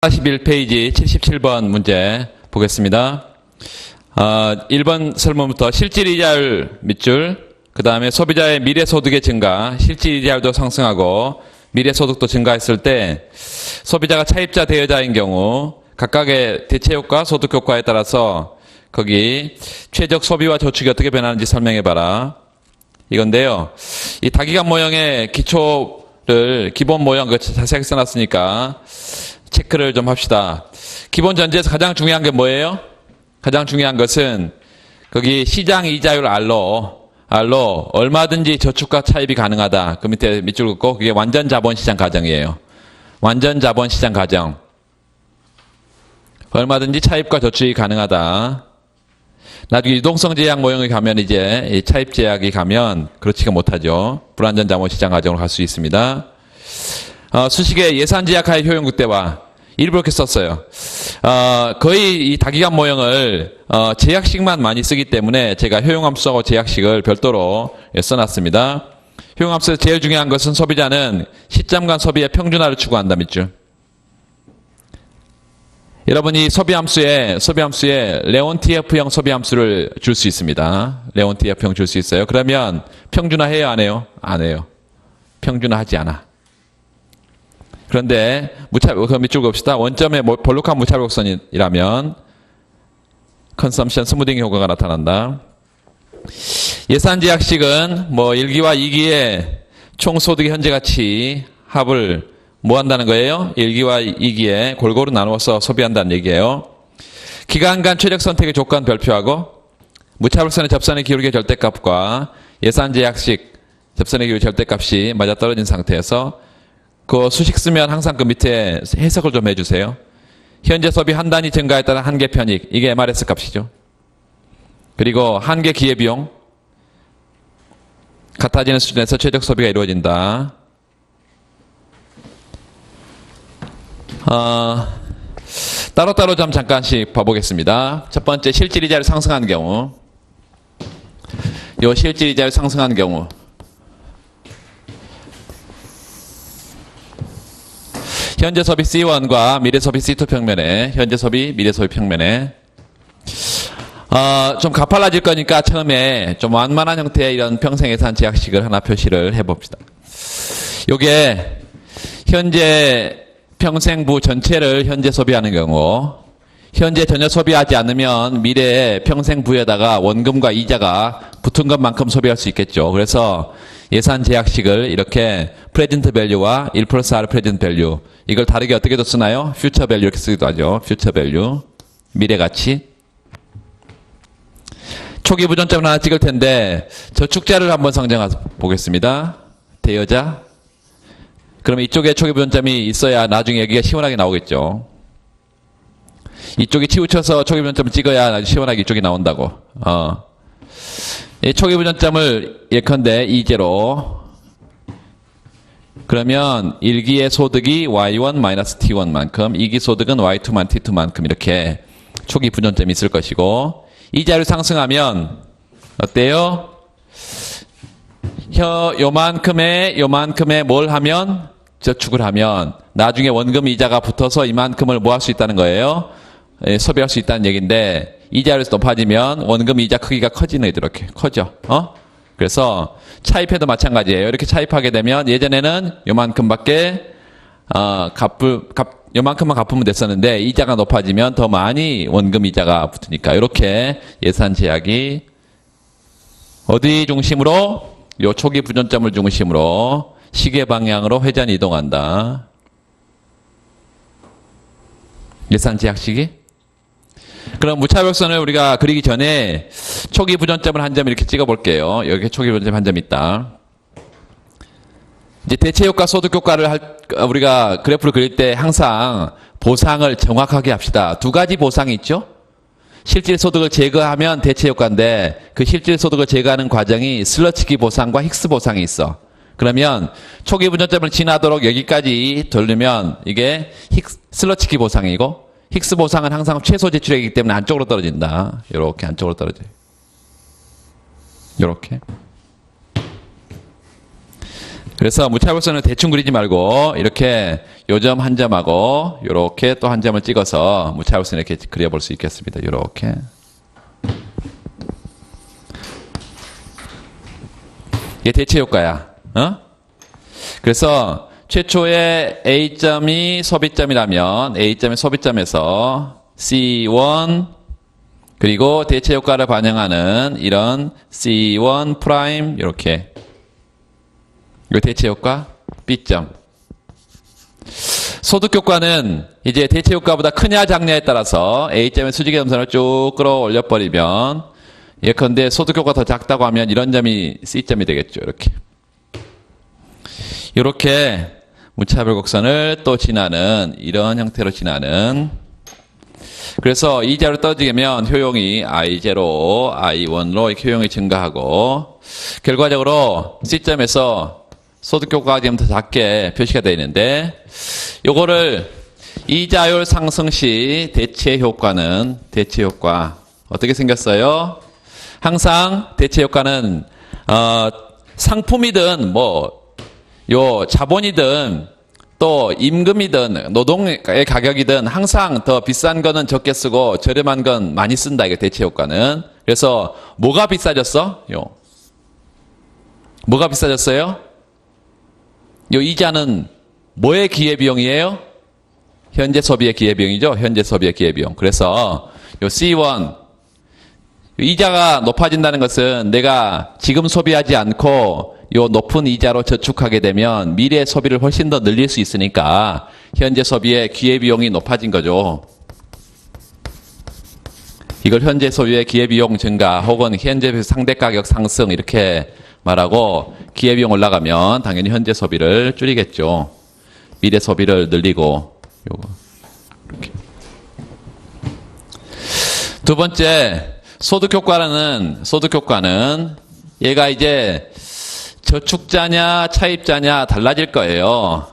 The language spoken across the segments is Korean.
41페이지 77번 문제 보겠습니다. 1번 설문부터 실질이자율 밑줄, 그 다음에 소비자의 미래소득의 증가, 실질이자율도 상승하고 미래소득도 증가했을 때 소비자가 차입자, 대여자인 경우 각각의 대체효과, 소득효과에 따라서 거기 최적 소비와 저축이 어떻게 변하는지 설명해봐라. 이건데요. 이 다기관 모형의 기초를 기본 모형 자세하게 써놨으니까 체크를 좀 합시다. 기본 전제에서 가장 중요한 게 뭐예요? 가장 중요한 것은 거기 시장 이자율 R로 얼마든지 저축과 차입이 가능하다. 그 밑에 밑줄 긋고 그게 완전 자본시장 가정이에요. 완전 자본시장 가정. 얼마든지 차입과 저축이 가능하다. 나중에 유동성 제약 모형에 가면 이제 이 차입 제약이 가면 그렇지가 못하죠. 불완전 자본시장 가정으로 갈 수 있습니다. 수식의 예산 제약 하의 효용 극대화. 일부러 이렇게 썼어요. 거의 이 다기관 모형을 제약식만 많이 쓰기 때문에 제가 효용함수하고 제약식을 별도로 써놨습니다. 효용함수에서 제일 중요한 것은 소비자는 시점 간 소비의 평준화를 추구한다. 밑줄. 여러분이 소비함수에 레온티에프형 소비함수를 줄 수 있습니다. 레온티에프형 줄 수 있어요. 그러면 평준화해요, 안 해요? 안 해요. 평준화하지 않아. 그런데 그 밑줄 봅시다. 원점의 볼록한 무차별곡선이라면 컨섬션 스무딩 효과가 나타난다. 예산 제약식은 1기와 2기의 총소득의 현재 가치 합을 뭐 한다는 거예요? 1기와 2기에 골고루 나누어서 소비한다는 얘기예요. 기간 간 최적 선택의 조건 별표하고 무차별선의 접선의 기울기의 절대값과 예산 제약식 접선의 기울기 절대값이 맞아떨어진 상태에서 그 수식 쓰면 항상 그 밑에 해석을 좀 해주세요. 현재 소비 한 단위 증가에 따른 한계 편익, 이게 MRS 값이죠. 그리고 한계 기회비용, 같아지는 수준에서 최적 소비가 이루어진다. 따로따로 좀 잠깐씩 봐보겠습니다. 첫 번째, 실질이자율 상승한 경우. 요 실질이자율 상승한 경우. 현재 소비 C1과 미래 소비 C2 평면에, 현재 소비, 미래 소비 평면에, 좀 가팔라질 거니까 처음에 좀 완만한 형태의 이런 평생 예산 제약식을 하나 표시를 해봅시다. 요게, 현재 평생부 전체를 현재 소비하는 경우, 현재 전혀 소비하지 않으면 미래에 평생부에다가 원금과 이자가 붙은 것만큼 소비할 수 있겠죠. 그래서 예산 제약식을 이렇게 프레젠트 밸류와 1 플러스 R 프레젠트 밸류, 이걸 다르게 어떻게도 쓰나요? 퓨처 밸류 이렇게 쓰기도 하죠. 퓨처 밸류, 미래 가치. 초기 부전점을 하나 찍을 텐데 저축자를 한번 상정해 보겠습니다. 대여자. 그러면 이쪽에 초기 부전점이 있어야 나중에 여기가 시원하게 나오겠죠. 이쪽이 치우쳐서 초기 부전점을 찍어야 아주 시원하게 이쪽이 나온다고. 이 초기 부전점을 예컨대 2제로. 그러면 1기의 소득이 Y1-T1만큼, 2기 소득은 Y2-T2만큼 이렇게 초기 부전점이 있을 것이고, 이자율 상승하면 어때요? 요만큼의 뭘 하면? 저축을 하면 나중에 원금 이자가 붙어서 이만큼을 뭐 할 수 있다는 거예요? 소비할 수 있다는 얘기인데, 이자율이 높아지면 원금 이자 크기가 커지는 애들 이렇게 커져. 그래서 차입해도 마찬가지예요. 이렇게 차입하게 되면 예전에는 요만큼밖에 요만큼만 갚으면 됐었는데 이자가 높아지면 더 많이 원금 이자가 붙으니까 이렇게 예산 제약이 어디 중심으로? 요 초기 부전점을 중심으로 시계 방향으로 회전 이동한다. 예산 제약식이. 그럼 무차별선을 우리가 그리기 전에 초기 부전점을 한 점 이렇게 찍어 볼게요. 여기 초기 부전점 한 점 있다. 이제 대체효과, 소득효과를 우리가 그래프를 그릴 때 항상 보상을 정확하게 합시다. 두 가지 보상이 있죠. 실질소득을 제거하면 대체효과인데 그 실질소득을 제거하는 과정이 슬러치기 보상과 힉스 보상이 있어. 그러면 초기 부전점을 지나도록 여기까지 돌리면 이게 슬러치기 보상이고, 힉스 보상은 항상 최소 지출액이기 때문에 안쪽으로 떨어진다. 이렇게 안쪽으로 떨어져요. 이렇게. 그래서 무차별선을 대충 그리지 말고 이렇게 요 점 한 점하고 요렇게 또 한 점을 찍어서 무차별선 이렇게 그려볼 수 있겠습니다. 요렇게. 이게 대체 효과야. 그래서 최초의 A점이 소비점이라면 A점의 소비점에서 C1 그리고 대체 효과를 반영하는 이런 C1 프라임 이렇게 이 대체 효과 B점. 소득 효과는 이제 대체 효과보다 크냐 작냐에 따라서 A점의 수직의 점선을 쭉 끌어올려 버리면 예컨대 소득 효과가 더 작다고 하면 이런 점이 C점이 되겠죠. 이렇게 무차별 곡선을 또 지나는 이런 형태로 지나는. 그래서 이 자로 떨어지면 효용이 I0, I1로 이렇게 효용이 증가하고 결과적으로 C점에서 소득 효과가 지금 더 작게 표시가 되어 있는데 요거를 이자율 상승 시 대체 효과는 대체 효과 어떻게 생겼어요? 항상 대체 효과는 상품이든 요 자본이든 또 임금이든 노동의 가격이든 항상 더 비싼 거는 적게 쓰고 저렴한 건 많이 쓴다. 이게 대체 효과는. 그래서 뭐가 비싸졌어? 뭐가 비싸졌어요? 요 이자는 뭐의 기회비용이에요? 현재 소비의 기회비용이죠. 현재 소비의 기회비용. 그래서 요 C1 이자가 높아진다는 것은 내가 지금 소비하지 않고 요 높은 이자로 저축하게 되면 미래 소비를 훨씬 더 늘릴 수 있으니까 현재 소비의 기회비용이 높아진 거죠. 이걸 현재 소비의 기회비용 증가 혹은 현재 상대가격 상승 이렇게 말하고 기회비용 올라가면 당연히 현재 소비를 줄이겠죠. 미래 소비를 늘리고 요거 이렇게. 두 번째 소득 효과는 얘가 이제 저축자냐 차입자냐 달라질 거예요.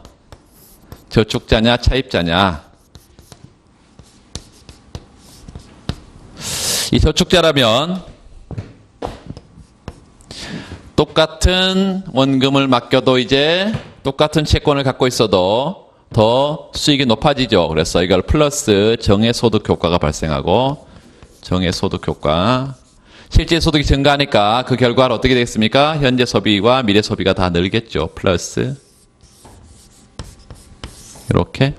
저축자냐 차입자냐. 이 저축자라면 똑같은 원금을 맡겨도 이제 똑같은 채권을 갖고 있어도 더 수익이 높아지죠. 그래서 이걸 플러스 정해소득 효과가 발생하고 정해소득 효과. 실제 소득이 증가하니까 그 결과는 어떻게 되겠습니까? 현재 소비와 미래 소비가 다 늘겠죠. 플러스. 이렇게.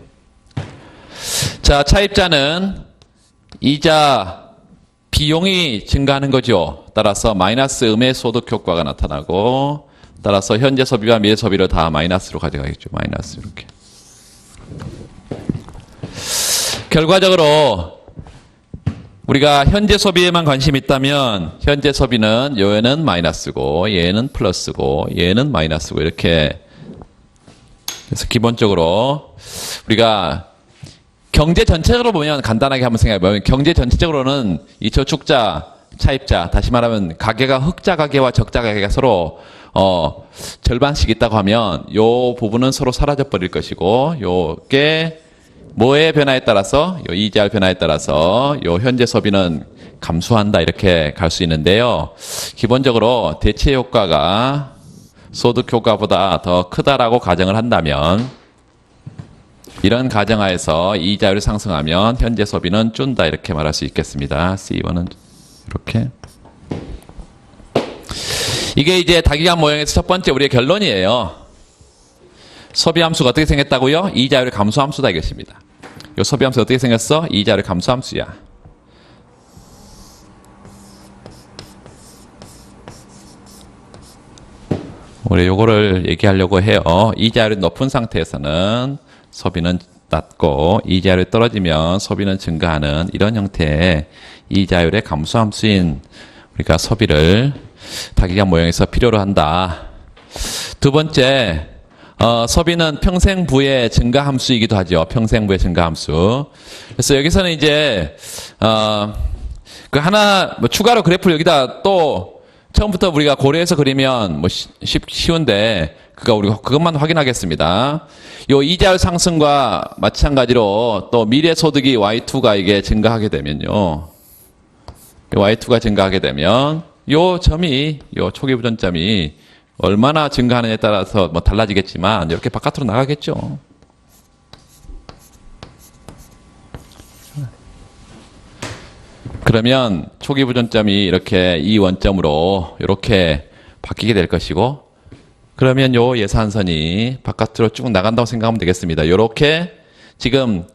자, 차입자는 이자 비용이 증가하는 거죠. 따라서 마이너스 음의 소득 효과가 나타나고 따라서 현재 소비와 미래 소비를 다 마이너스로 가져가겠죠. 마이너스 이렇게. 결과적으로 우리가 현재 소비에만 관심이 있다면 현재 소비는 얘는 마이너스고 얘는 플러스고 얘는 마이너스고 이렇게. 그래서 기본적으로 우리가 경제 전체적으로 보면 간단하게 한번 생각해보면 경제 전체적으로는 이 저축자 차입자 다시 말하면 가계가 흑자 가계와 적자 가계가 서로 절반씩 있다고 하면 요 부분은 서로 사라져 버릴 것이고 요게 뭐의 변화에 따라서 요 이자율 변화에 따라서 요 현재 소비는 감소한다 이렇게 갈 수 있는데요. 기본적으로 대체 효과가 소득 효과보다 더 크다라고 가정을 한다면 이런 가정하에서 이자율이 상승하면 현재 소비는 준다 이렇게 말할 수 있겠습니다. C1은 이렇게. 이게 이제 다기관 모형에서 첫 번째 우리의 결론이에요. 소비 함수가 어떻게 생겼다고요? 이자율의 감소 함수다 이것입니다. 이 소비 함수 어떻게 생겼어? 이자율의 감소 함수야. 우리 요거를 얘기하려고 해요. 이자율이 높은 상태에서는 소비는 낮고 이자율이 떨어지면 소비는 증가하는 이런 형태의 이자율의 감소 함수인 우리가 소비를 다기관 모형에서 필요로 한다. 두 번째, 소비는 평생부의 증가 함수이기도 하죠. 평생부의 증가 함수. 그래서 여기서는 이제 그 하나 추가로 그래프를 여기다 또 처음부터 우리가 고려해서 그리면 쉬운데 우리가 그것만 확인하겠습니다. 요 이자율 상승과 마찬가지로 또 미래 소득이 Y2가 이게 증가하게 되면요. Y2가 증가하게 되면 요 점이 요 초기 부전점이 얼마나 증가하느냐에 따라서 뭐 달라지겠지만 이렇게 바깥으로 나가겠죠. 그러면 초기 부전점이 이렇게 이 원점으로 이렇게 바뀌게 될 것이고, 그러면 요 예산선이 바깥으로 쭉 나간다고 생각하면 되겠습니다. 이렇게 지금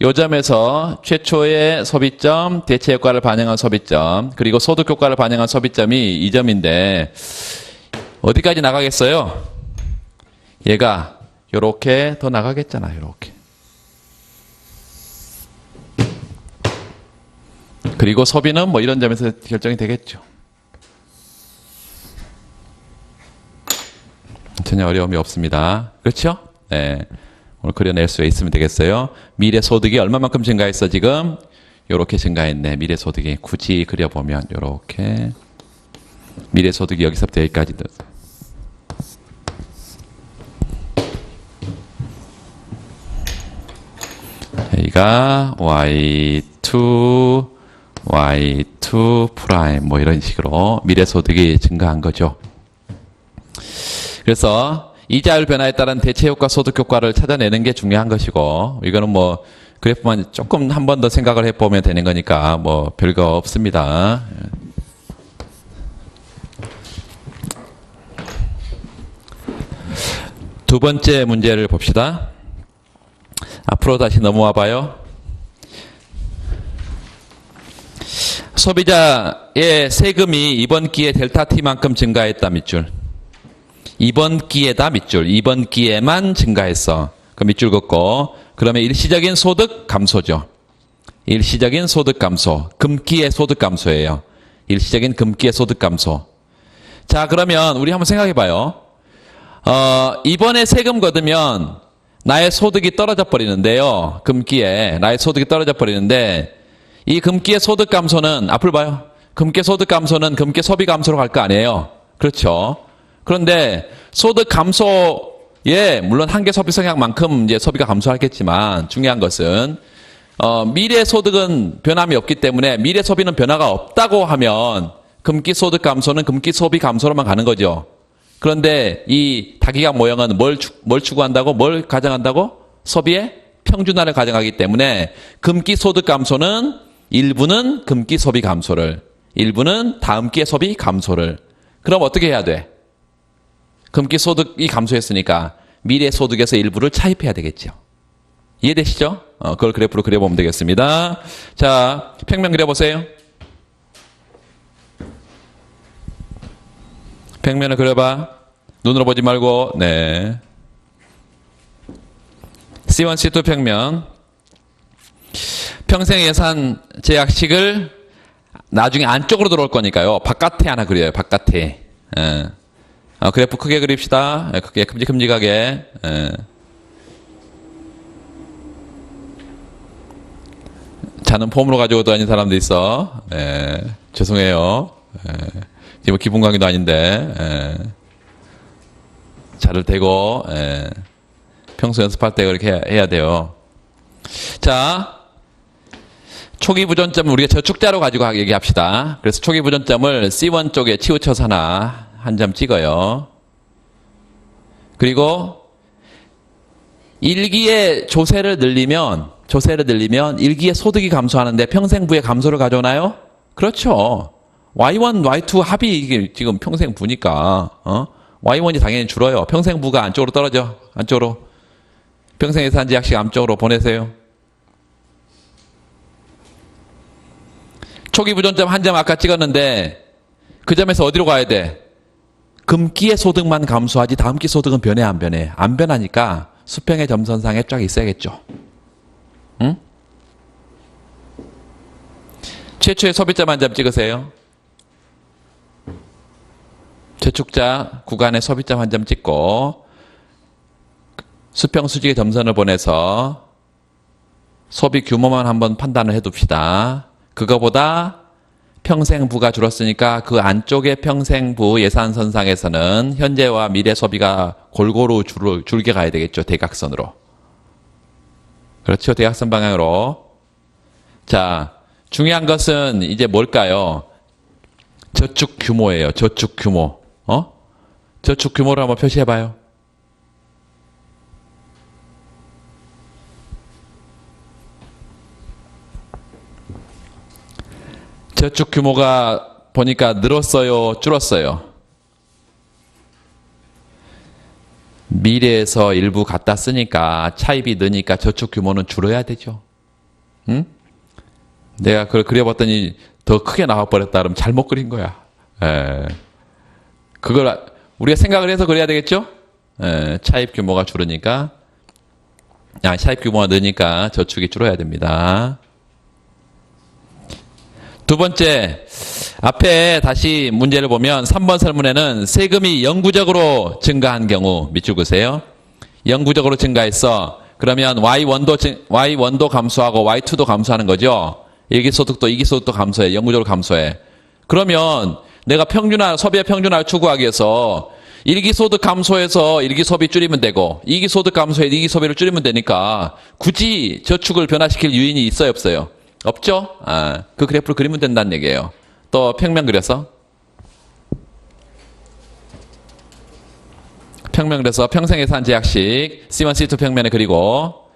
요 점에서 최초의 소비점, 대체 효과를 반영한 소비점, 그리고 소득 효과를 반영한 소비점이 이 점인데 어디까지 나가겠어요? 얘가 요렇게 더 나가겠잖아요. 요렇게. 그리고 소비는 뭐 이런 점에서 결정이 되겠죠. 전혀 어려움이 없습니다. 그렇죠? 네. 오늘 그려낼 수 있으면 되겠어요. 미래 소득이 얼마만큼 증가했어 지금? 요렇게 증가했네. 미래 소득이 굳이 그려보면 요렇게 미래 소득이 여기서부터 여기까지 여기가 Y2 프라임 뭐 이런 식으로 미래 소득이 증가한 거죠. 그래서 이자율 변화에 따른 대체 효과, 소득 효과를 찾아내는 게 중요한 것이고, 이거는 뭐 그래프만 조금 한 번 더 생각을 해보면 되는 거니까 뭐 별거 없습니다. 두 번째 문제를 봅시다. 앞으로 다시 넘어와 봐요. 소비자의 세금이 이번 기에 델타 T만큼 증가했다 밑줄. 이번 기에다 밑줄. 이번 기에만 증가했어. 그 밑줄 긋고, 그러면 일시적인 소득 감소죠. 일시적인 소득 감소. 금기의 소득 감소예요. 일시적인 금기의 소득 감소. 자, 그러면 우리 한번 생각해 봐요. 이번에 세금 걷으면 나의 소득이 떨어져 버리는데요. 금기에 나의 소득이 떨어져 버리는데, 이 금기의 소득 감소는 앞을 봐요. 금기 소득 감소는 금기 소비 감소로 갈 거 아니에요. 그렇죠. 그런데 소득 감소에 물론 한계 소비 성향만큼 이제 소비가 감소하겠지만 중요한 것은 미래 소득은 변함이 없기 때문에 미래 소비는 변화가 없다고 하면 금기 소득 감소는 금기 소비 감소로만 가는 거죠. 그런데 이 다기가 모형은 뭘 추구한다고? 뭘 가정한다고? 소비의 평준화를 가정하기 때문에 금기 소득 감소는 일부는 금기 소비 감소를, 일부는 다음 기의 소비 감소를. 그럼 어떻게 해야 돼? 금기 소득이 감소했으니까 미래 소득에서 일부를 차입해야 되겠죠. 이해되시죠? 그걸 그래프로 그려보면 되겠습니다. 자, 평면 그려보세요. 평면을 그려봐. 눈으로 보지 말고. 네. C1, C2 평면. 평생 예산 제약식을 나중에 안쪽으로 들어올 거니까요. 바깥에 하나 그려요. 바깥에. 그래프 크게 그립시다. 크게 큼직큼직하게. 자는 폼으로 가지고 다니는 사람도 있어. 죄송해요. 지금 기분 강의도 아닌데. 자를 대고 평소 연습할 때 그렇게 해야 돼요. 자, 초기 부전점을 우리가 저축자로 가지고 얘기합시다. 그래서 초기 부전점을 C1 쪽에 치우쳐서 하나 한 점 찍어요. 그리고 일기의 조세를 늘리면 1기의 소득이 감소하는데 평생부의 감소를 가져오나요? 그렇죠. Y1, Y2 합이 이게 지금 평생부니까 Y1이 당연히 줄어요. 평생부가 안쪽으로 떨어져. 안쪽으로. 평생예산제약식 안쪽으로 보내세요. 초기 부전점 한 점 아까 찍었는데 그 점에서 어디로 가야 돼? 금기의 소득만 감소하지 다음기 소득은 변해 안 변해? 안 변하니까 수평의 점선상에 쫙 있어야겠죠. 응? 최초의 소비점 한 점 찍으세요. 저축자 구간의 소비점 한 점 찍고 수평 수직의 점선을 보내서 소비 규모만 한번 판단을 해둡시다. 그거보다 평생부가 줄었으니까 그 안쪽의 평생부 예산선상에서는 현재와 미래 소비가 골고루 줄게 가야 되겠죠. 대각선으로. 그렇죠. 대각선 방향으로. 자, 중요한 것은 이제 뭘까요? 저축 규모예요. 저축 규모. 저축 규모를 한번 표시해봐요. 저축 규모가 보니까 늘었어요, 줄었어요? 미래에서 일부 갖다 쓰니까 차입이 느니까 저축 규모는 줄어야 되죠. 응? 내가 그걸 그려봤더니 더 크게 나와버렸다 그러면 잘못 그린 거야. 그걸 우리가 생각을 해서 그려야 되겠죠? 차입 규모가 줄으니까, 차입 규모가 느니까 저축이 줄어야 됩니다. 두 번째, 앞에 다시 문제를 보면 3번 설문에는 세금이 영구적으로 증가한 경우 밑줄 그으세요. 영구적으로 증가했어. 그러면 Y1도 감소하고 Y2도 감소하는 거죠. 일기소득도 이기소득도 감소해. 영구적으로 감소해. 그러면 내가 소비의 평균화를 추구하기 위해서 일기소득 감소해서 일기소비 줄이면 되고 이기소득 감소해서 이기소비를 줄이면 되니까 굳이 저축을 변화시킬 요인이 있어요, 없어요? 없죠? 그 그래프를 그리면 된다는 얘기예요. 또 평면 그려서 평생 예산 제약식 C1, C2 평면에 그리고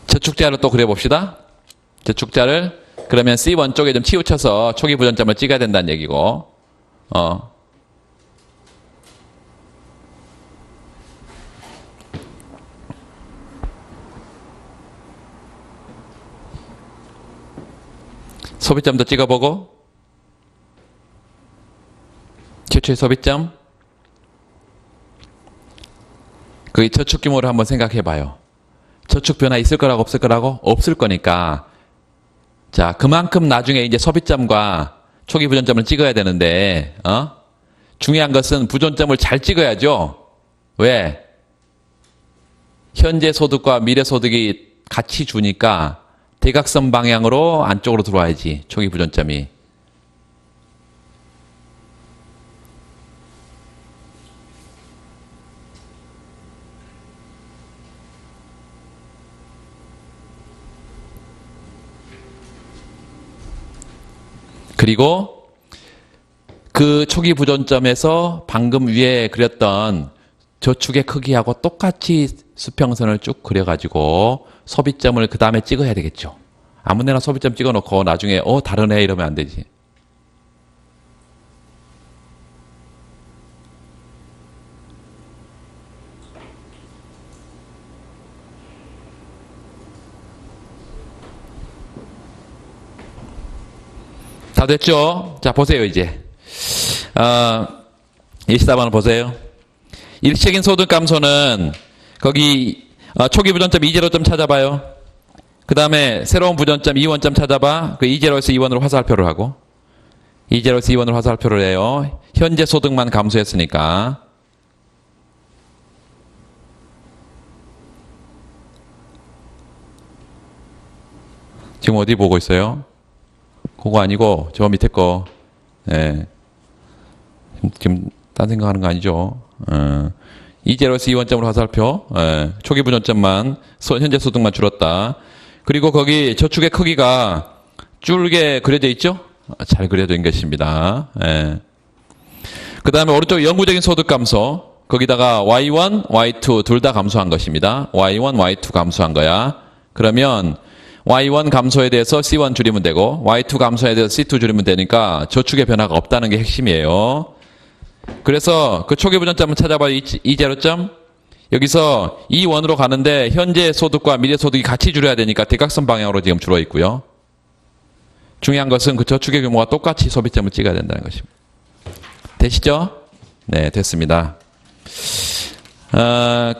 저축자를 또 그려봅시다. 저축자를 그러면 C1 쪽에 좀 치우쳐서 초기 부전점을 찍어야 된다는 얘기고 소비점도 찍어보고 최초의 소비점 그 저축 규모를 한번 생각해 봐요. 저축 변화 있을 거라고 없을 거라고? 없을 거니까 자 그만큼 나중에 이제 소비점과 초기 부전점을 찍어야 되는데 중요한 것은 부전점을 잘 찍어야죠. 왜? 현재 소득과 미래 소득이 같이 주니까 대각선 방향으로 안쪽으로 들어와야지 초기 부전점이. 그리고 그 초기 부전점에서 방금 위에 그렸던 저축의 크기하고 똑같이 수평선을 쭉 그려가지고 소비점을 그 다음에 찍어야 되겠죠. 아무데나 소비점 찍어놓고 나중에 다르네 이러면 안 되지. 다 됐죠? 자 보세요 이제 24번을 보세요. 일시적인 소득 감소는 거기 초기 부전점 2제로점 찾아봐요. 그 다음에 새로운 부전점 2원점 찾아봐. 그 2제로에서 2원으로 화살표를 하고 2제로에서 2원으로 화살표를 해요. 현재 소득만 감소했으니까. 지금 어디 보고 있어요? 그거 아니고 저 밑에 거. 지금 딴 생각하는 거 아니죠? 2제로에서 2원점으로 화살표. 초기 부전점만 현재 소득만 줄었다. 그리고 거기 저축의 크기가 줄게 그려져 있죠? 잘 그려져 있는 것입니다. 그 다음에 오른쪽 영구적인 소득 감소. 거기다가 Y1, Y2 둘 다 감소한 것입니다. Y1, Y2 감소한 거야. 그러면 Y1 감소에 대해서 C1 줄이면 되고 Y2 감소에 대해서 C2 줄이면 되니까 저축의 변화가 없다는 게 핵심이에요. 그래서 그 초기 부전점을 찾아봐요. 2제로점. 여기서 2원으로 가는데 현재 소득과 미래 소득이 같이 줄여야 되니까 대각선 방향으로 지금 줄어 있고요. 중요한 것은 그 저축의 규모가 똑같이 소비점을 찍어야 된다는 것입니다. 되시죠? 네, 됐습니다.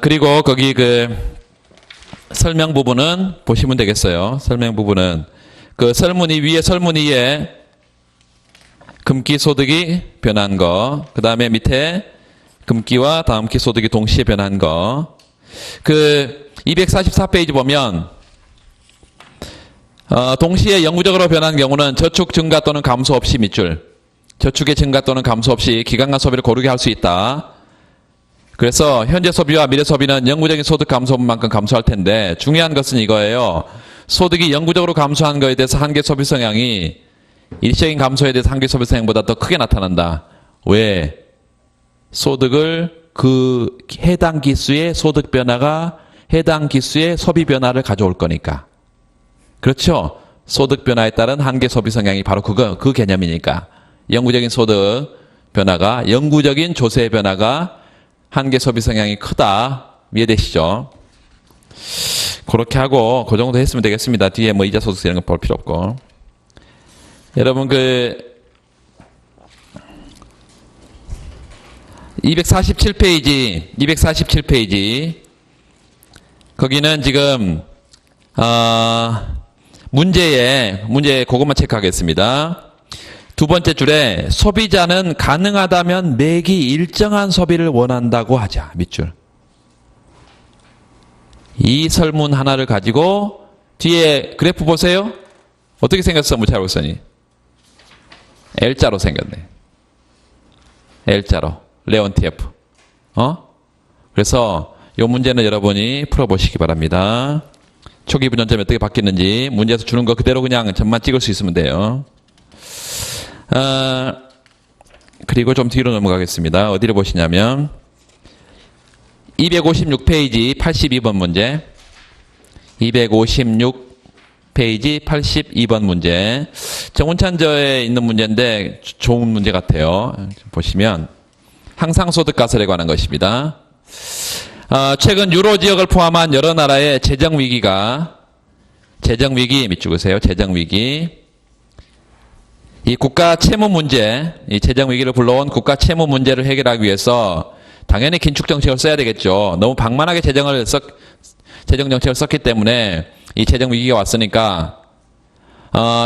그리고 거기 그 설명 부분은 보시면 되겠어요. 설명 부분은 그 위에 설문위에 금기 소득이 변한 거, 그 다음에 밑에 금기와 다음기 소득이 동시에 변한 거. 그 244페이지 보면 동시에 영구적으로 변한 경우는 저축 증가 또는 감소 없이 밑줄. 저축의 증가 또는 감소 없이 기간간 소비를 고르게 할 수 있다. 그래서 현재 소비와 미래 소비는 영구적인 소득 감소분만큼 감소할 텐데 중요한 것은 이거예요. 소득이 영구적으로 감소한 거에 대해서 한계 소비 성향이 일시적인 감소에 대해서 한계 소비 성향보다 더 크게 나타난다. 왜? 소득을 그 해당 기수의 소득 변화가 해당 기수의 소비 변화를 가져올 거니까. 그렇죠? 소득 변화에 따른 한계 소비 성향이 바로 그 개념이니까. 영구적인 소득 변화가, 영구적인 조세 변화가 한계 소비 성향이 크다. 이해되시죠? 그렇게 하고 그 정도 했으면 되겠습니다. 뒤에 뭐 이자 소득세 이런 거 볼 필요 없고. 여러분 247페이지 거기는 지금 문제 그것만 체크하겠습니다. 두 번째 줄에 소비자는 가능하다면 매기 일정한 소비를 원한다고 하자. 밑줄. 이 설문 하나를 가지고 뒤에 그래프 보세요. 어떻게 생겼어? 무차로선이 L자로 생겼네. L자로. 레온TF. 그래서 이 문제는 여러분이 풀어보시기 바랍니다. 초기 분연점이 어떻게 바뀌는지 문제에서 주는 거 그대로 그냥 점만 찍을 수 있으면 돼요. 그리고 좀 뒤로 넘어가겠습니다. 어디를 보시냐면 256페이지 82번 문제. 256페이지 82번 문제. 정운찬저에 있는 문제인데 좋은 문제 같아요. 보시면 항상소득가설에 관한 것입니다. 최근 유로 지역을 포함한 여러 나라의 재정위기 밑줄 그으세요. 재정위기. 이 국가 채무 문제, 이 재정위기를 불러온 국가 채무 문제를 해결하기 위해서 당연히 긴축정책을 써야 되겠죠. 너무 방만하게 재정정책을 썼기 때문에 이 재정위기가 왔으니까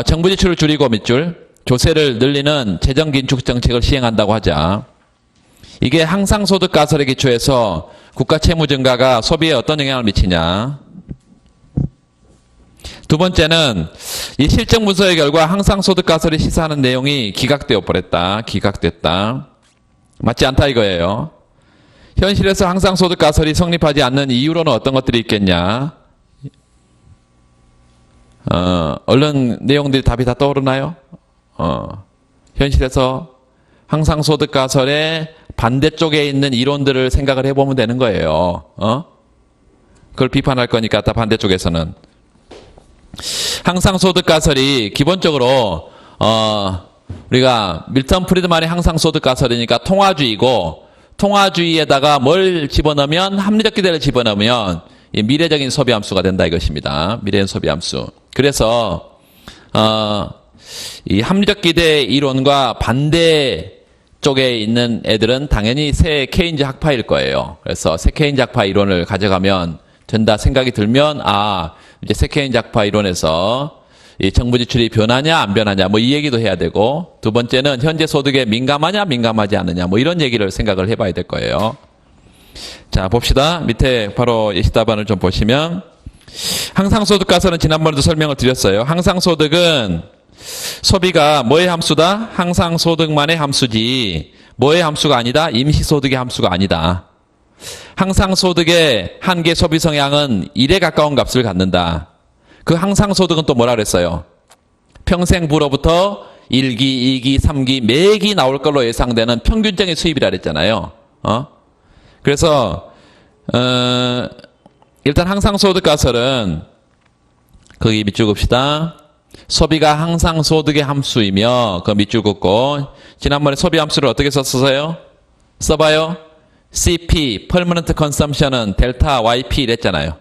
정부 지출을 줄이고 밑줄 조세를 늘리는 재정긴축정책을 시행한다고 하자. 이게 항상소득가설에 기초해서 국가 채무 증가가 소비에 어떤 영향을 미치냐. 두 번째는 이 실정 분석의 결과 항상소득가설이 시사하는 내용이 기각되어 버렸다. 기각됐다. 맞지 않다 이거예요. 현실에서 항상소득가설이 성립하지 않는 이유로는 어떤 것들이 있겠냐. 얼른 내용들이 답이 다 떠오르나요? 현실에서 항상소득가설의 반대쪽에 있는 이론들을 생각을 해보면 되는 거예요. 그걸 비판할 거니까 다 반대쪽에서는. 항상소득가설이 기본적으로 우리가 밀턴 프리드만의 항상소득가설이니까 통화주의고, 통화주의에다가 뭘 집어넣으면, 합리적 기대를 집어넣으면 이 미래적인 소비함수가 된다 이것입니다. 미래적인 소비함수. 그래서 이 합리적 기대 이론과 반대 쪽에 있는 애들은 당연히 새 케인즈 학파일 거예요. 그래서 새 케인즈 학파 이론을 가져가면 된다 생각이 들면 이제 새 케인즈 학파 이론에서 이 정부 지출이 변하냐 안 변하냐 뭐 이 얘기도 해야 되고, 두 번째는 현재 소득에 민감하냐 민감하지 않느냐 뭐 이런 얘기를 생각을 해봐야 될 거예요. 자 봅시다. 밑에 바로 예시답안을 좀 보시면 항상소득가설은 지난번에도 설명을 드렸어요. 항상소득은 소비가 뭐의 함수다? 항상소득만의 함수지 뭐의 함수가 아니다? 임시소득의 함수가 아니다. 항상소득의 한계 소비 성향은 1에 가까운 값을 갖는다. 그 항상소득은 또 뭐라 그랬어요? 평생부로부터 1기, 2기, 3기, 매기 나올 걸로 예상되는 평균적인 수입이라 그랬잖아요. 그래서 일단 항상소득가설은 거기 밑줄 긋읍시다. 소비가 항상소득의 함수이며 그 밑줄 긋고, 지난번에 소비 함수를 어떻게 썼어요? 써봐요. CP, Permanent Consumption은 델타 YP 이랬잖아요.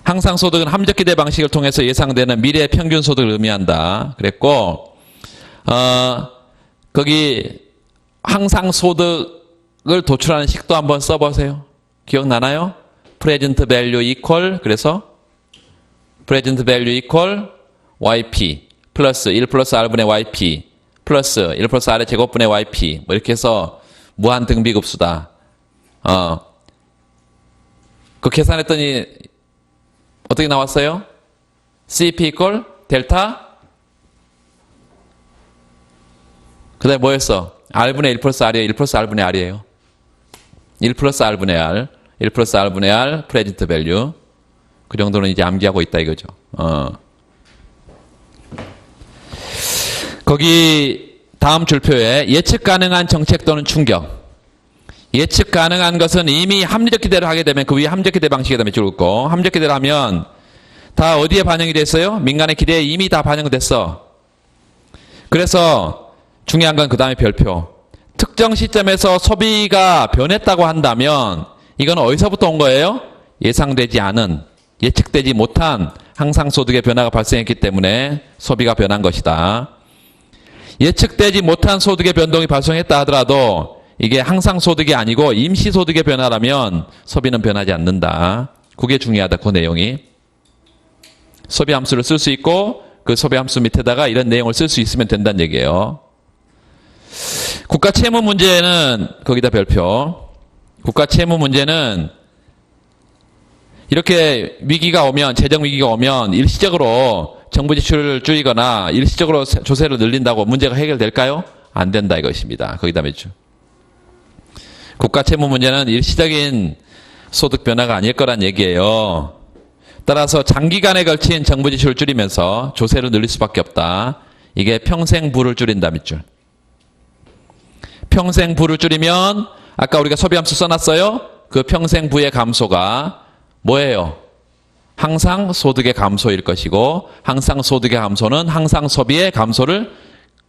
항상소득은 함적기대 방식을 통해서 예상되는 미래 평균소득을 의미한다. 그랬고, 거기 항상소득을 도출하는 식도 한번 써보세요. 기억나나요? Present Value equal, 그래서 Present Value equal YP 플러스 1 플러스 R분의 YP 플러스 1 플러스 R의 제곱분의 YP 뭐 이렇게 해서 무한 등비급수다. 그 계산했더니 어떻게 나왔어요? CP equal 델타 그 다음에 뭐였어? R분의 1 플러스 R이에요. 1 플러스 R분의 R이에요. 1 플러스 R분의 R 1 플러스 R분의 R 프레젠트 밸류. 그 정도는 이제 암기하고 있다 이거죠. 거기 다음 줄표에 예측 가능한 정책 또는 충격. 예측 가능한 것은 이미 합리적 기대를 하게 되면 그 위에 합리적 기대 방식에다 몇 줄 긋고, 합리적 기대를 하면 다 어디에 반영이 됐어요? 민간의 기대에 이미 다 반영됐어. 그래서 중요한 건 그 다음에 별표. 특정 시점에서 소비가 변했다고 한다면 이건 어디서부터 온 거예요? 예상되지 않은, 예측되지 못한 항상소득의 변화가 발생했기 때문에 소비가 변한 것이다. 예측되지 못한 소득의 변동이 발생했다 하더라도 이게 항상소득이 아니고 임시소득의 변화라면 소비는 변하지 않는다. 그게 중요하다. 그 내용이. 소비함수를 쓸 수 있고 그 소비함수 밑에다가 이런 내용을 쓸 수 있으면 된다는 얘기예요. 국가 채무 문제는 거기다 별표. 국가 채무 문제는 이렇게 위기가 오면, 재정 위기가 오면 일시적으로 정부 지출을 줄이거나 일시적으로 조세를 늘린다고 문제가 해결될까요? 안 된다 이것입니다. 거기다 몇 줄. 국가 채무 문제는 일시적인 소득 변화가 아닐 거란 얘기예요. 따라서 장기간에 걸친 정부 지출을 줄이면서 조세를 늘릴 수밖에 없다. 이게 평생 부를 줄인다 밑줄. 평생 부를 줄이면 아까 우리가 소비함수 써놨어요. 그 평생 부의 감소가 뭐예요? 항상 소득의 감소일 것이고 항상 소득의 감소는 항상 소비의 감소를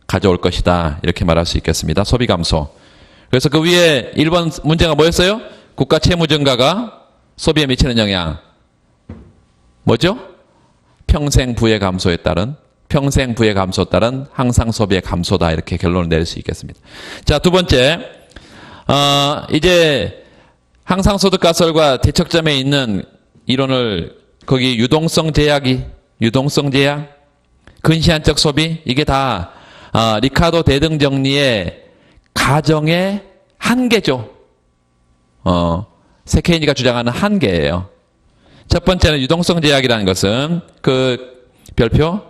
가져올 것이다. 이렇게 말할 수 있겠습니다. 소비 감소. 그래서 그 위에 1번 문제가 뭐였어요? 국가 채무 증가가 소비에 미치는 영향. 뭐죠? 평생 부의 감소에 따른, 평생 부의 감소에 따른 항상 소비의 감소다. 이렇게 결론을 내릴 수 있겠습니다. 자, 두 번째. 이제 항상소득 가설과 대척점에 있는 이론을 거기 유동성 제약, 근시안적 소비, 이게 다 리카도 대등 정리의 가정의 한계죠. 세케인이가 주장하는 한계예요. 첫 번째는 유동성 제약이라는 것은 그 별표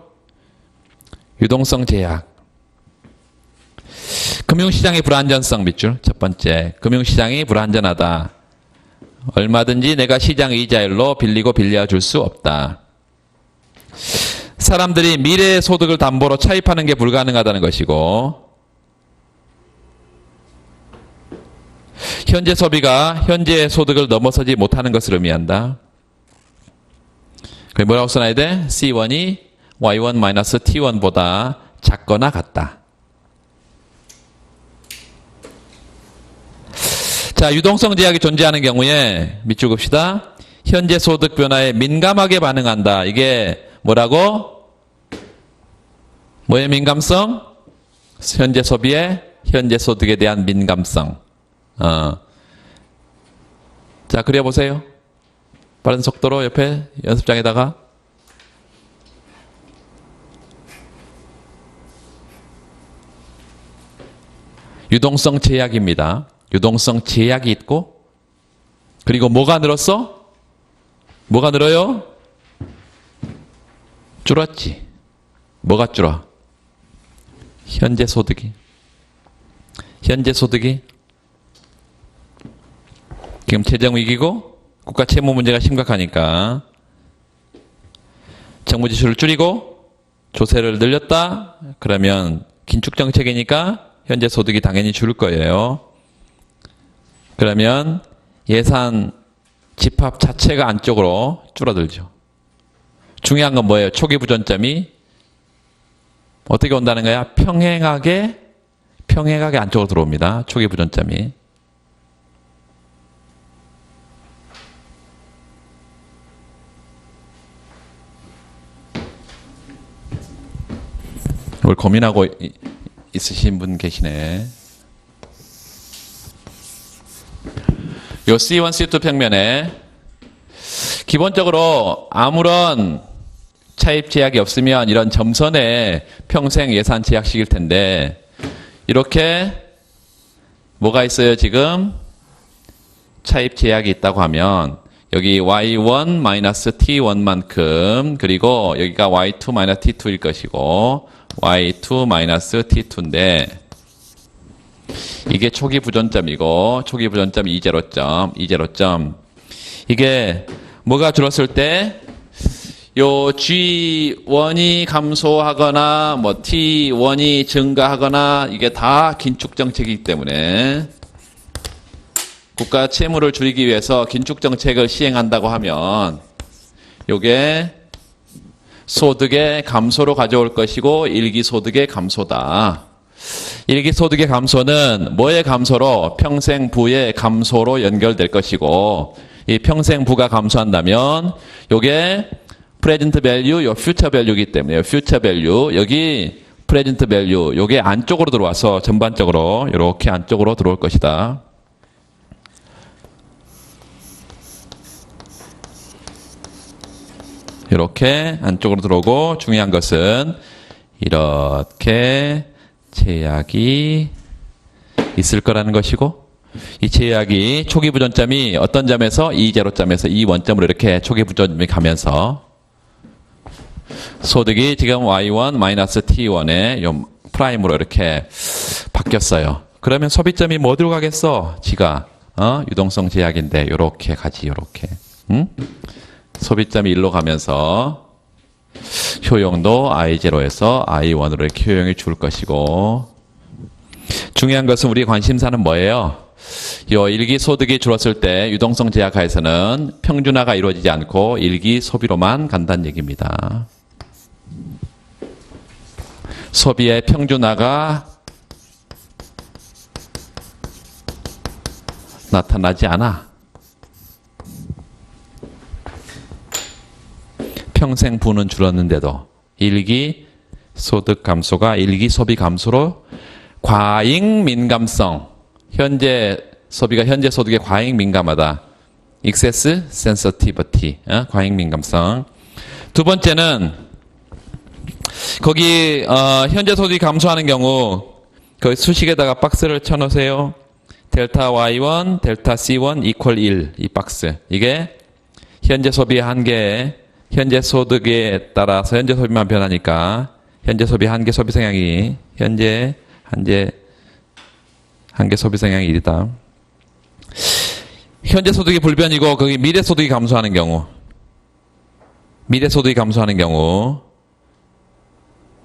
유동성 제약. 금융시장의 불안전성 밑줄. 첫 번째, 금융시장이 불안전하다. 얼마든지 내가 시장 이자율로 빌리고 빌려 줄 수 없다. 사람들이 미래의 소득을 담보로 차입하는 게 불가능하다는 것이고, 현재 소비가 현재의 소득을 넘어서지 못하는 것을 의미한다. 그게 뭐라고 써놔야 돼? C1이 Y1-T1보다 작거나 같다. 자, 유동성 제약이 존재하는 경우에 밑줄 긋읍시다. 현재 소득 변화에 민감하게 반응한다. 이게 뭐라고? 뭐의 민감성? 현재 소비에 현재 소득에 대한 민감성. 자, 그려보세요. 빠른 속도로 옆에 연습장에다가. 유동성 제약입니다. 유동성 제약이 있고, 그리고 뭐가 늘었어? 뭐가 늘어요? 줄었지. 뭐가 줄어? 현재 소득이. 현재 소득이. 지금 재정 위기고 국가 채무 문제가 심각하니까 정부 지출을 줄이고 조세를 늘렸다. 그러면 긴축 정책이니까 현재 소득이 당연히 줄 거예요. 그러면 예산 집합 자체가 안쪽으로 줄어들죠. 중요한 건 뭐예요? 초기 부전점이 어떻게 온다는 거야? 평행하게 안쪽으로 들어옵니다. 초기 부전점이. 이걸 고민하고 있으신 분 계시네. 요 C1, C2 평면에 기본적으로 아무런 차입 제약이 없으면 이런 점선에 평생 예산 제약식일 텐데, 이렇게 뭐가 있어요? 지금 차입 제약이 있다고 하면 여기 y1-t1만큼, 그리고 여기가 y2-t2일 것이고 y2-t2인데 이게 초기 부전점이고 초기 부전점 2제로점. 이게 뭐가 줄었을 때? 요 G1이 감소하거나 뭐 T1이 증가하거나 이게 다 긴축 정책이기 때문에 국가 채무를 줄이기 위해서 긴축 정책을 시행한다고 하면 요게 소득의 감소로 가져올 것이고 일기소득의 감소다. 일기소득의 감소는 뭐의 감소로? 평생부의 감소로 연결될 것이고 이 평생부가 감소한다면 요게 프레젠트 밸류, 요 퓨처 밸류이기 때문에 퓨처 밸류 여기 프레젠트 밸류 요게 안쪽으로 들어와서 전반적으로 이렇게 안쪽으로 들어올 것이다. 이렇게 안쪽으로 들어오고 중요한 것은 이렇게 제약이 있을 거라는 것이고 이 제약이 초기 부전점이 어떤 점에서 E0점에서 E1점으로 이렇게 초기 부전점이 가면서 소득이 지금 Y1-T1의 요 프라임으로 이렇게 바뀌었어요. 그러면 소비점이 뭐 어디로 가겠어? 지가 유동성 제약인데 요렇게 가지 요렇게. 응? 소비점이 1로 가면서 효용도 I0에서 I1으로 이렇게 효용이 줄 것이고 중요한 것은 우리 관심사는 뭐예요? 요 일기 소득이 줄었을 때 유동성 제약 하에서는 평준화가 이루어지지 않고 일기 소비로만 간다는 얘기입니다. 소비의 평준화가 나타나지 않아. 평생 부는 줄었는데도 일기 소득 감소가 일기 소비 감소로 과잉 민감성, 현재 소비가 현재 소득에 과잉 민감하다. excess sensitivity, 과잉 민감성. 두 번째는 거기 현재 소득이 감소하는 경우 그 수식에다가 박스를 쳐놓으세요. 델타 Y1, 델타 C1 이퀄 1 이 박스. 이게 현재 소비의 한계, 현재 소득에 따라서 현재 소비만 변하니까 현재 소비 한계 소비 성향이 현재 한계 소비 성향이 1이다. 현재 소득이 불변이고 거기 미래 소득이 감소하는 경우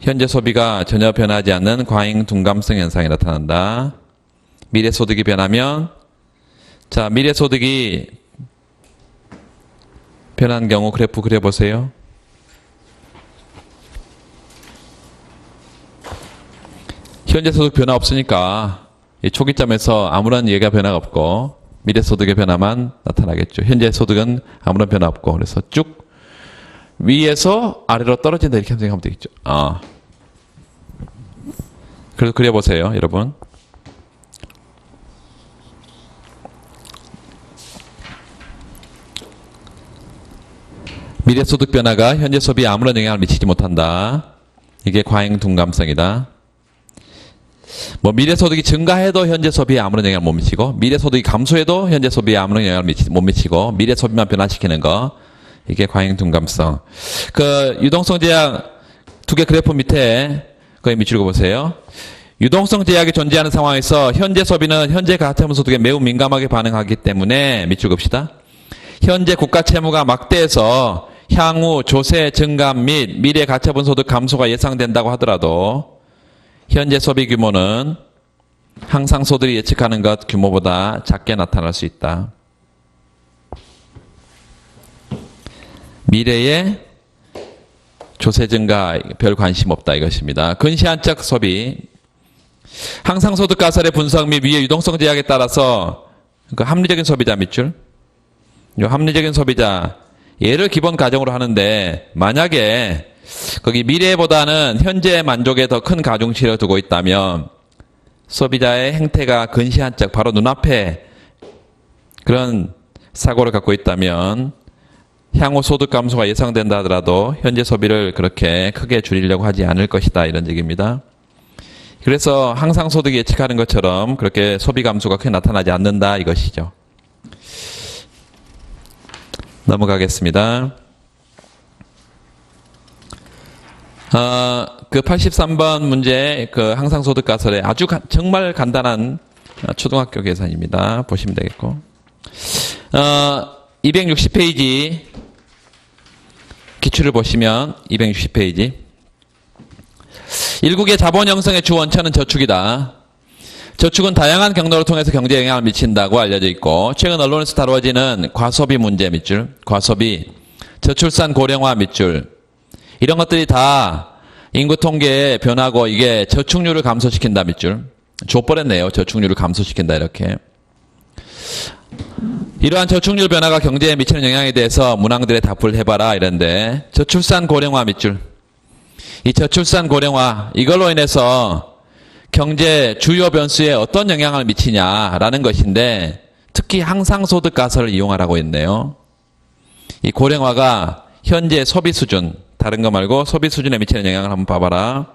현재 소비가 전혀 변하지 않는 과잉 둔감성 현상이 나타난다. 미래 소득이 변하면 자 미래 소득이 변한 경우 그래프 그려보세요. 현재 소득 변화 없으니까 이 초기점에서 아무런 예가 변화가 없고 미래 소득의 변화만 나타나겠죠. 현재 소득은 아무런 변화 없고 그래서 쭉 위에서 아래로 떨어진다 이렇게 생각하면 되겠죠. 그래서 그려보세요, 여러분. 미래 소득 변화가 현재 소비에 아무런 영향을 미치지 못한다. 이게 과잉 둔감성이다. 뭐 미래 소득이 증가해도 현재 소비에 아무런 영향을 못 미치고 미래 소득이 감소해도 현재 소비에 아무런 영향을 못 미치고 미래 소비만 변화시키는 거 이게 과잉 둔감성. 그 유동성 제약 두 개 그래프 밑에 거기 밑줄 그어보세요. 유동성 제약이 존재하는 상황에서 현재 소비는 현재 가처분 소득에 매우 민감하게 반응하기 때문에 밑줄 그읍시다. 현재 국가 채무가 막대해서 향후 조세 증감 및 미래 가처분 소득 감소가 예상된다고 하더라도 현재 소비 규모는 항상 소득이 예측하는 것 규모보다 작게 나타날 수 있다. 미래에 조세 증가 별 관심 없다 이것입니다. 근시안적 소비 항상 소득 가설의 분석 및 위의 유동성 제약에 따라서 그 합리적인 소비자 밑줄 이 합리적인 소비자 얘를 기본 가정으로 하는데 만약에 거기 미래보다는 현재 만족에 더 큰 가중치를 두고 있다면 소비자의 행태가 근시안적 바로 눈앞에 그런 사고를 갖고 있다면 향후 소득 감소가 예상된다 하더라도 현재 소비를 그렇게 크게 줄이려고 하지 않을 것이다 이런 얘기입니다. 그래서 항상 소득이 예측하는 것처럼 그렇게 소비 감소가 크게 나타나지 않는다 이것이죠. 넘어가겠습니다. 그 83번 문제 그 항상 소득 가설의 아주 정말 간단한 초등학교 계산입니다. 보시면 되겠고 260페이지 기출을 보시면 260페이지. 일국의 자본 형성의 주 원천은 저축이다. 저축은 다양한 경로를 통해서 경제에 영향을 미친다고 알려져 있고, 최근 언론에서 다루어지는 과소비 문제 밑줄, 과소비, 저출산 고령화 밑줄, 이런 것들이 다 인구 통계에 변하고 이게 저축률을 감소시킨다 밑줄. 족벌했네요. 저축률을 감소시킨다 이렇게. 이러한 저축률 변화가 경제에 미치는 영향에 대해서 문항들의 답을 해봐라 이런데, 저출산 고령화 밑줄. 이 저출산 고령화, 이걸로 인해서 경제 주요 변수에 어떤 영향을 미치냐라는 것인데, 특히 항상소득 가설을 이용하라고 했네요. 이 고령화가 현재 소비 수준, 다른 거 말고 소비 수준에 미치는 영향을 한번 봐봐라.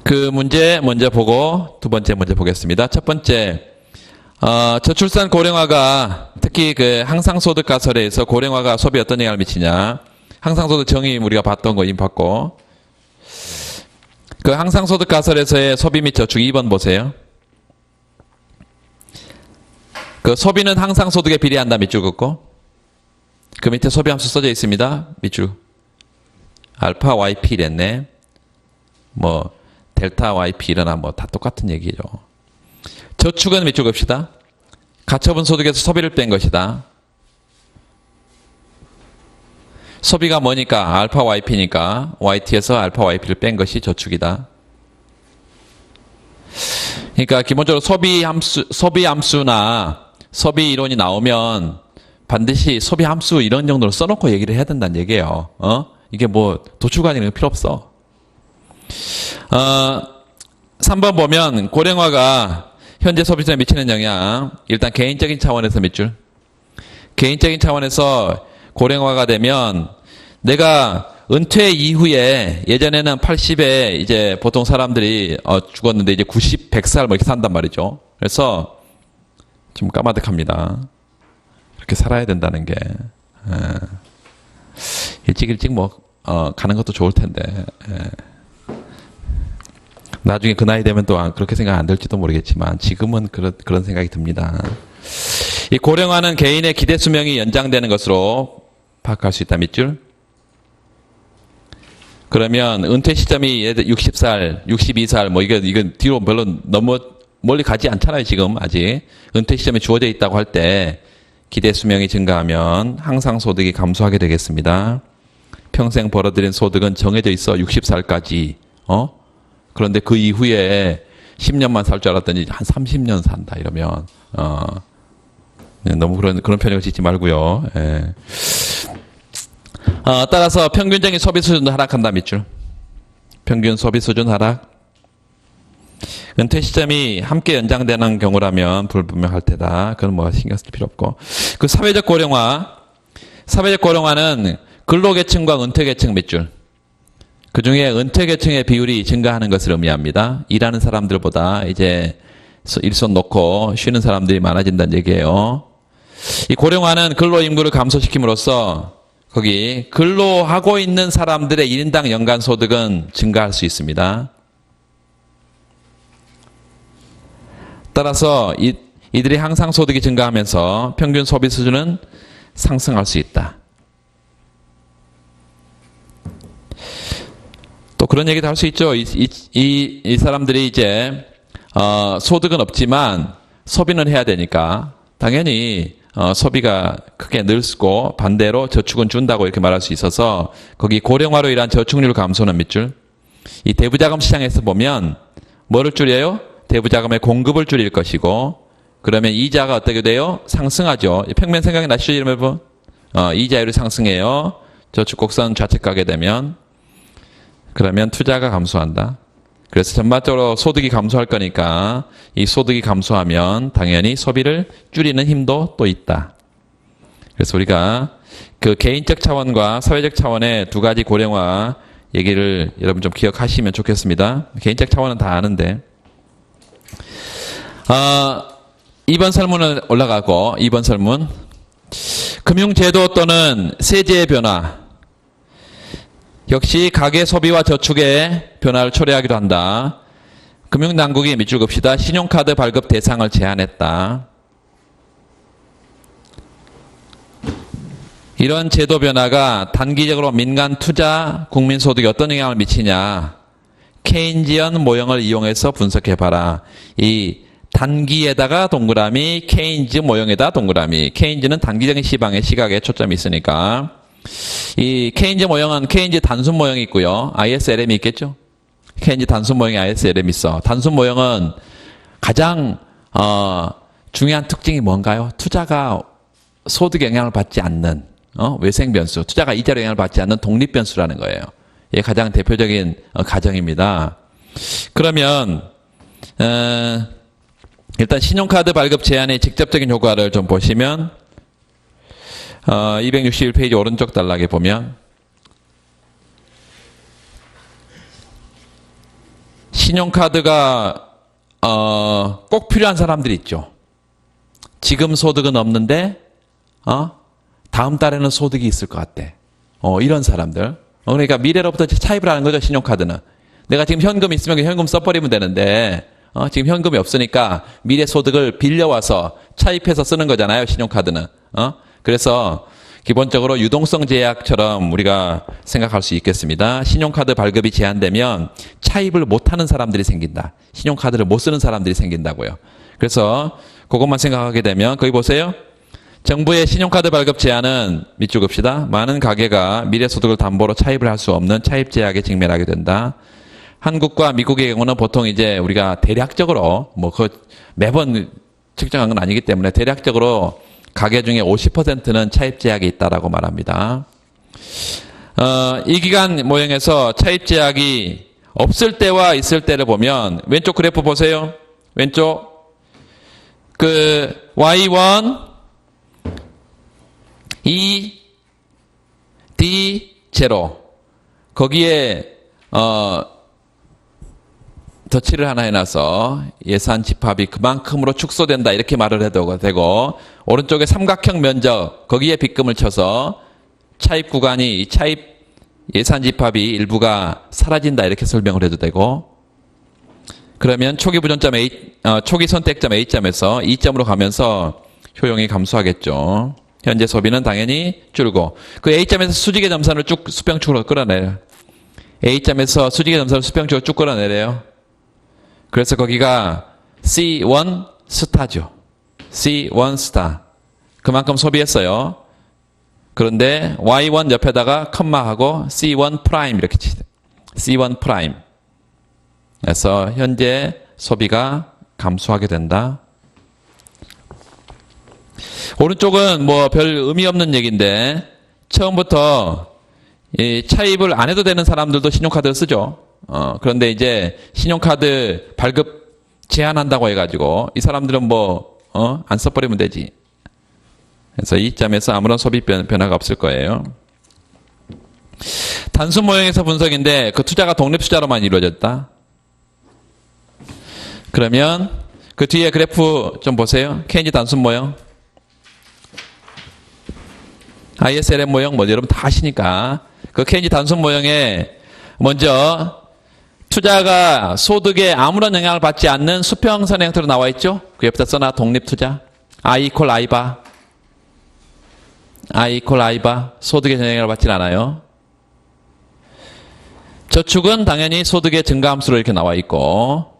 그 문제 먼저 보고 두 번째 문제 보겠습니다. 첫 번째, 저출산 고령화가 특히 그 항상소득 가설에서 고령화가 소비에 어떤 영향을 미치냐. 항상소득 정의 우리가 봤던 거 이미 봤고, 그 항상소득 가설에서의 소비 및 저축 2번 보세요. 그 소비는 항상소득에 비례한다 밑줄 긋고, 그 밑에 소비 함수 써져 있습니다. 밑줄 알파 yp 랬네. 뭐 델타 yp 일어나 뭐 다 똑같은 얘기죠. 저축은 밑줄 긋읍시다. 가처분 소득에서 소비를 뺀 것이다. 소비가 뭐니까 알파 yp니까 yt에서 알파 yp를 뺀 것이 저축이다. 그러니까 기본적으로 소비 함수나 소비 이론이 나오면 반드시 소비 함수 이런 정도로 써놓고 얘기를 해야 된다는 얘기예요. 이게 뭐 도출관이 이런 거 필요 없어. 3번 보면 고령화가 현재 소비자에 미치는 영향, 일단 개인적인 차원에서 밑줄. 개인적인 차원에서 고령화가 되면 내가 은퇴 이후에, 예전에는 80에 이제 보통 사람들이 죽었는데 이제 90, 100살 뭐 이렇게 산단 말이죠. 그래서 좀 까마득합니다. 이렇게 살아야 된다는 게. 일찍 뭐 가는 것도 좋을 텐데. 나중에 그 나이 되면 또 그렇게 생각 안 될지도 모르겠지만 지금은 그런 생각이 듭니다. 이 고령화는 개인의 기대 수명이 연장되는 것으로 파악할 수 있다 밑줄. 그러면 은퇴 시점이 60살, 62살 뭐 이건 뒤로 별로 너무 멀리 가지 않잖아요. 지금 아직 은퇴 시점이 주어져 있다고 할 때 기대 수명이 증가하면 항상소득이 감소하게 되겠습니다. 평생 벌어들인 소득은 정해져 있어 60살까지. 그런데 그 이후에 10년만 살 줄 알았더니 한 30년 산다 이러면 너무 그런 편견을 짓지 말고요. 예. 따라서 평균적인 소비 수준도 하락한다 밑줄. 평균 소비 수준 하락. 은퇴 시점이 함께 연장되는 경우라면 불분명할 테다. 그건 뭐 신경 쓸 필요 없고. 그 사회적 고령화. 사회적 고령화는 근로계층과 은퇴계층 밑줄. 그 중에 은퇴계층의 비율이 증가하는 것을 의미합니다. 일하는 사람들보다 이제 일손 놓고 쉬는 사람들이 많아진다는 얘기예요. 이 고령화는 근로인구를 감소시킴으로써 거기 근로하고 있는 사람들의 1인당 연간 소득은 증가할 수 있습니다. 따라서 이들이 항상 소득이 증가하면서 평균 소비 수준은 상승할 수 있다. 또 그런 얘기도 할 수 있죠. 이 사람들이 이제 소득은 없지만 소비는 해야 되니까 당연히 소비가 크게 늘고 반대로 저축은 준다고 이렇게 말할 수 있어서 거기 고령화로 인한 저축률 감소는 밑줄. 이 대부자금 시장에서 보면 뭐를 줄여요? 대부자금의 공급을 줄일 것이고, 그러면 이자가 어떻게 돼요? 상승하죠. 평면 생각이 나시죠, 여러분? 이자율이 상승해요. 저축 곡선 좌측 가게 되면. 그러면 투자가 감소한다. 그래서 전반적으로 소득이 감소할 거니까 이 소득이 감소하면 당연히 소비를 줄이는 힘도 또 있다. 그래서 우리가 그 개인적 차원과 사회적 차원의 두 가지 고령화 얘기를 여러분 좀 기억하시면 좋겠습니다. 개인적 차원은 다 아는데. 2번 설문은 올라가고, 2번 설문. 금융제도 또는 세제의 변화. 역시 가계 소비와 저축의 변화를 초래하기도 한다. 금융당국이 밑줄 긋읍시다. 신용카드 발급 대상을 제한했다. 이런 제도 변화가 단기적으로 민간 투자, 국민 소득에 어떤 영향을 미치냐. 케인지언 모형을 이용해서 분석해봐라. 이 단기에다가 동그라미, 케인즈 모형에다 동그라미. 케인즈는 단기적인 시각에 초점이 있으니까. 이 케인즈 모형은 케인즈 단순 모형이 있고요. ISLM이 있겠죠? 케인즈 단순 모형에 ISLM이 있어. 단순 모형은 가장 중요한 특징이 뭔가요? 투자가 소득에 영향을 받지 않는 외생 변수, 투자가 이자로 영향을 받지 않는 독립 변수라는 거예요. 이게 가장 대표적인 가정입니다. 그러면 일단 신용카드 발급 제한의 직접적인 효과를 좀 보시면 261페이지 오른쪽 단락에 보면 신용카드가 꼭 필요한 사람들이 있죠. 지금 소득은 없는데 다음 달에는 소득이 있을 것 같대. 이런 사람들. 그러니까 미래로부터 차입을 하는 거죠, 신용카드는. 내가 지금 현금이 있으면 현금 써버리면 되는데 지금 현금이 없으니까 미래 소득을 빌려와서 차입해서 쓰는 거잖아요, 신용카드는. 그래서 기본적으로 유동성 제약처럼 우리가 생각할 수 있겠습니다. 신용카드 발급이 제한되면 차입을 못하는 사람들이 생긴다. 신용카드를 못 쓰는 사람들이 생긴다고요. 그래서 그것만 생각하게 되면 거기 보세요. 정부의 신용카드 발급 제한은 밑줄 긋읍시다. 많은 가게가 미래소득을 담보로 차입을 할 수 없는 차입 제약에 직면하게 된다. 한국과 미국의 경우는 보통 이제 우리가 대략적으로 매번 측정한 건 아니기 때문에 대략적으로 가계 중에 50%는 차입 제약이 있다라고 말합니다. 이 기간 모형에서 차입 제약이 없을 때와 있을 때를 보면 왼쪽 그래프 보세요. 왼쪽 Y1 E, D, 제로. 거기에, 덧칠을 하나 해놔서 예산 집합이 그만큼으로 축소된다. 이렇게 말을 해도 되고, 오른쪽에 삼각형 면적, 거기에 빗금을 쳐서 차입 구간이, 이 차입 예산 집합이 일부가 사라진다. 이렇게 설명을 해도 되고, 그러면 초기 부전점 초기 선택점 A점에서 E점으로 가면서 효용이 감소하겠죠. 현재 소비는 당연히 줄고 그 A점에서 수직의 점선을 쭉 수평축으로 끌어내요. A점에서 수직의 점선을 수평축으로 쭉 끌어내래요. 그래서 거기가 C1 스타죠. C1 스타. 그만큼 소비했어요. 그런데 Y1 옆에다가 컴마하고 C1 프라임 이렇게 치세요. C1 프라임. 그래서 현재 소비가 감소하게 된다. 오른쪽은 별 의미 없는 얘기인데 처음부터 이 차입을 안 해도 되는 사람들도 신용카드를 쓰죠. 그런데 이제 신용카드 발급 제한한다고 해가지고 이 사람들은 안 써버리면 되지. 그래서 이 점에서 아무런 소비 변화가 없을 거예요. 단순 모형에서 분석인데 그 투자가 독립 투자로만 이루어졌다. 그러면 그 뒤에 그래프 좀 보세요. 케인즈 단순 모형. ISLM 모형 여러분 다 아시니까 그 케인즈 단순 모형에 먼저 투자가 소득에 아무런 영향을 받지 않는 수평선 형태로 나와 있죠. 그 옆에다 써놔. 독립투자. I equal I 바. I equal I 바. 소득에 영향을 받진 않아요. 저축은 당연히 소득의 증가함수로 이렇게 나와 있고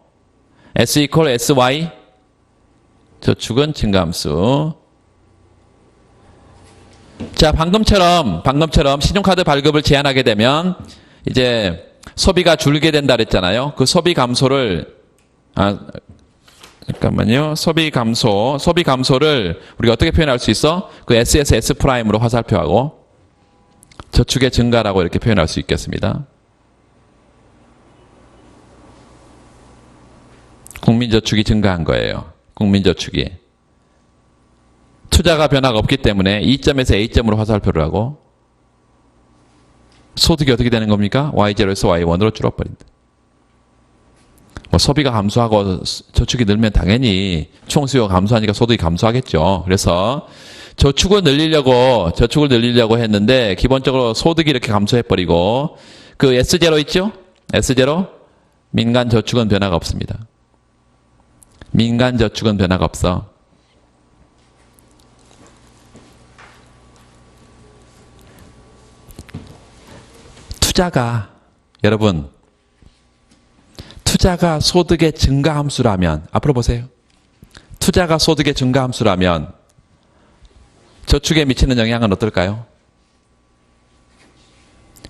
S equal SY. 저축은 증가함수. 자, 방금처럼 신용카드 발급을 제한하게 되면 이제 소비가 줄게 된다 그랬잖아요. 그 소비 감소를 소비 감소를 우리가 어떻게 표현할 수 있어? 그 SS S 프라임으로 화살표하고 저축의 증가라고 이렇게 표현할 수 있겠습니다. 국민저축이 증가한 거예요. 국민저축이. 투자가 변화가 없기 때문에 E점에서 A점으로 화살표를 하고 소득이 어떻게 되는 겁니까? Y0에서 Y1으로 줄어버린다. 소비가 감소하고 저축이 늘면 당연히 총수요가 감소하니까 소득이 감소하겠죠. 그래서 저축을 늘리려고 했는데 기본적으로 소득이 이렇게 감소해버리고 그 S0 있죠? S0 민간 저축은 변화가 없습니다. 민간 저축은 변화가 없어. 여러분, 투자가 소득의 증가 함수라면, 앞으로 보세요. 투자가 소득의 증가 함수라면 저축에 미치는 영향은 어떨까요?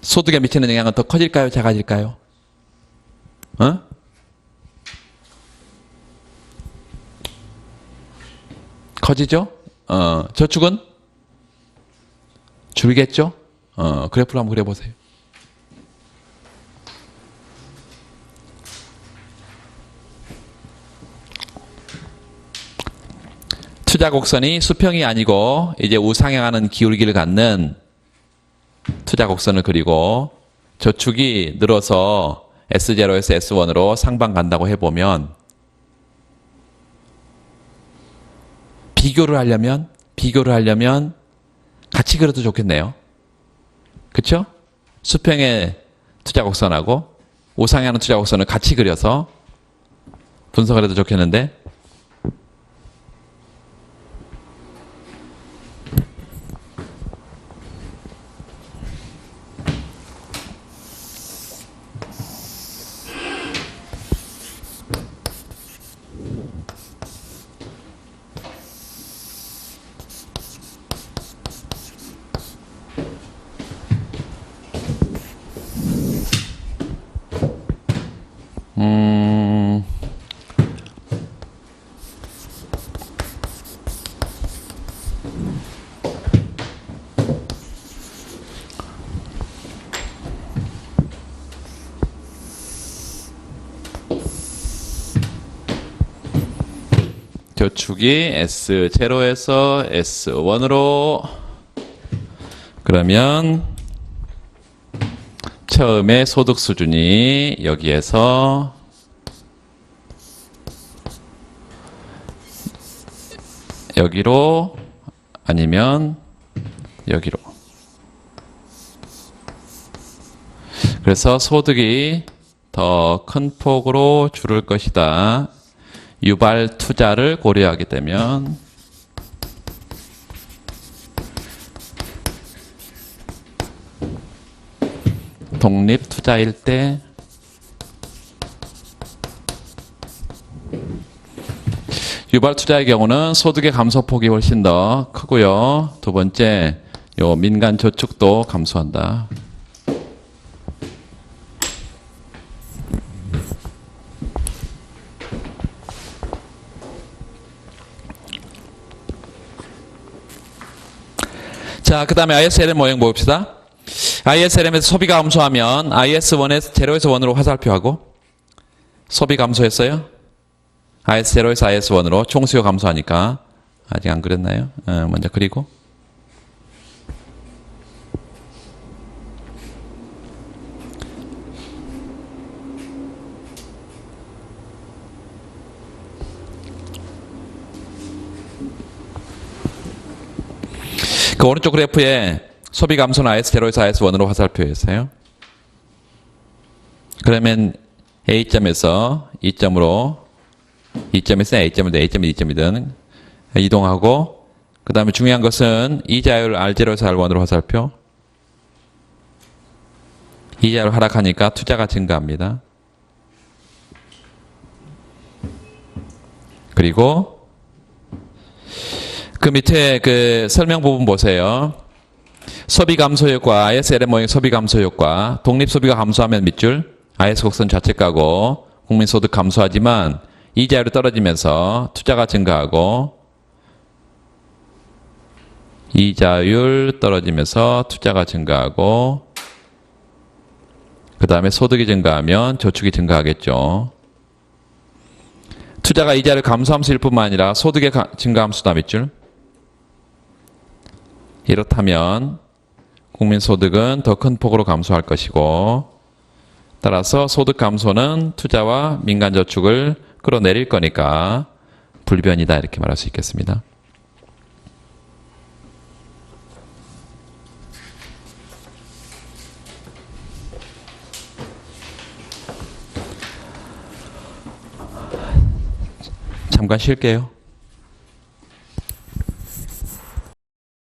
소득에 미치는 영향은 더 커질까요? 작아질까요? 커지죠? 저축은 줄겠죠? 그래프로 한번 그려보세요. 투자 곡선이 수평이 아니고 이제 우상향하는 기울기를 갖는 투자 곡선을 그리고 저축이 늘어서 S0에서 S1으로 상방 간다고 해보면 비교를 하려면 같이 그려도 좋겠네요. 그쵸? 수평의 투자 곡선하고 우상향하는 투자 곡선을 같이 그려서 분석을 해도 좋겠는데 저축이 S0에서 S1으로 그러면 처음에 소득 수준이 여기에서 여기로 아니면 여기로 그래서 소득이 더 큰 폭으로 줄을 것이다. 유발 투자를 고려하게 되면 독립 투자일 때 유발 투자의 경우는 소득의 감소폭이 훨씬 더 크고요. 두 번째, 요 민간 저축도 감소한다. 자, 그 다음에 ISLM 모형 봅시다. ISLM에서 소비가 감소하면 IS1에서 0에서 1으로 화살표하고 소비 감소했어요? IS0에서 IS1으로 총수요 감소하니까 아직 안 그렸나요? 먼저 그리고 그 오른쪽 그래프에 소비 감소는 IS0에서 IS1으로 화살표했어요. 그러면 A점에서 E점으로 E점에서 A점이든 A점이 E점이든 이동하고 그 다음에 중요한 것은 이자율 R0에서 R1으로 화살표. 이자율 하락하니까 투자가 증가합니다. 그리고 그 밑에 그 설명 부분 보세요. 소비 감소 효과, ISLM 모형 소비 감소 효과, 독립 소비가 감소하면 밑줄, IS 곡선 좌측가고 국민소득 감소하지만 이자율이 떨어지면서 투자가 증가하고 이자율 떨어지면서 투자가 증가하고 그 다음에 소득이 증가하면 저축이 증가하겠죠. 투자가 이자를 감소함수일 뿐만 아니라 소득의 증가함수다 밑줄. 이렇다면 국민소득은 더 큰 폭으로 감소할 것이고 따라서 소득 감소는 투자와 민간저축을 끌어내릴 거니까 불변이다 이렇게 말할 수 있겠습니다. 잠깐 쉴게요.